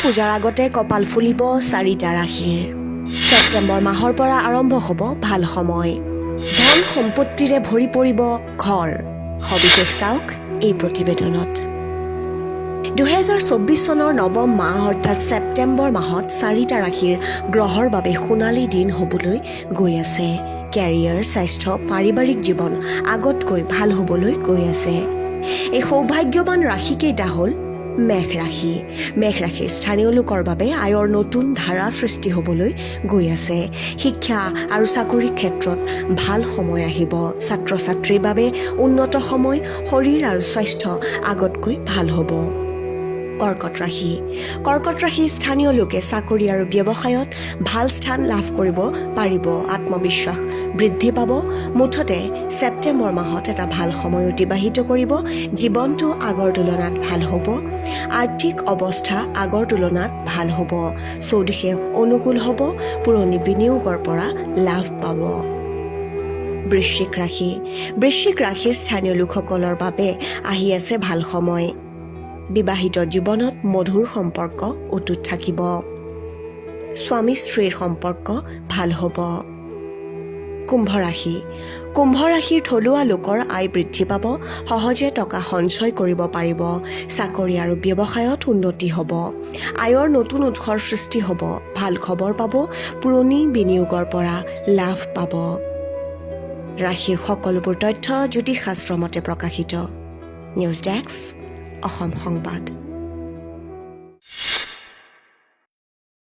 পূজাৰ আগতে কপাল ফুলিব 4টা ৰাশিৰ। ছেপ্টেম্বৰ মাহৰ পৰা আৰম্ভ হ'ব ভাল সময়। ধন সম্পত্তিৰে ভৰি পৰিব ঘৰ। সবিশেষ চাওক এই প্ৰতিবেদনত। 2024 চনৰ নৱম মাহ অৰ্থাৎ ছেপ্টেম্বৰ মাহত 4টা ৰাশিৰ গ্ৰহৰ বাবে সোণালী দিন হ'বলৈ গৈ আছে। কেৰিয়াৰ, স্বাস্থ্য, পাৰিবাৰিক জীৱন আগতকৈ ভাল হ'বলৈ গৈ আছে। এই সৌভাগ্যৱান ৰাশিকেইটা হ'ল মেঘ ৰাশি। মেঘ ৰাশিৰ স্থানীয় লোকৰ বাবে আয়ৰ নতুন ধাৰা সৃষ্টি হ'বলৈ গৈ আছে। শিক্ষা আৰু চাকৰিৰ ক্ষেত্ৰত ভাল সময় আহিব। ছাত্ৰ ছাত্ৰীৰ বাবে উন্নত সময়, শৰীৰ আৰু স্বাস্থ্য আগতকৈ ভাল হ'ব। কৰ্কট ৰাশি। কৰ্কট ৰাশিৰ স্থানীয় লোকে চাকৰি আৰু ব্যৱসায়ত ভাল স্থান লাভ কৰিব পাৰিব। আত্মবিশ্বাস বৃদ্ধি পাব। মুঠতে ছেপ্টেম্বৰ মাহত এটা ভাল সময় অতিবাহিত কৰিব। জীৱনটো আগৰ তুলনাত ভাল হ'ব। আৰ্থিক অৱস্থা আগৰ তুলনাত ভাল হ'ব। চৌদিশে অনুকূল হ'ব। পুৰণি বিনিয়োগৰ পৰা লাভ পাব। বৃশ্চিক ৰাশি। বৃশ্চিক ৰাশিৰ স্থানীয় লোকসকলৰ বাবে আহি আছে ভাল সময়। বিবাহিত জীৱনত মধুৰ সম্পৰ্ক অটুট থাকিব। স্বামী স্ত্ৰীৰ সম্পৰ্ক ভাল হ'ব। কুম্ভ ৰাশি। কুম্ভ ৰাশিৰ থলুৱা লোকৰ আয় বৃদ্ধি পাব। সহজে টকা সঞ্চয় কৰিব পাৰিব। চাকৰি আৰু ব্যৱসায়ত উন্নতি হ'ব। আয়ৰ নতুন উৎসৰ সৃষ্টি হ'ব। ভাল খবৰ পাব। পুৰণি বিনিয়োগৰ পৰা লাভ পাব। ৰাশিৰ সকলোবোৰ তথ্য জ্যোতিষশাস্ত্ৰ মতে প্ৰকাশিত। নিউজ ডেস্ক, অসম সংবাদ।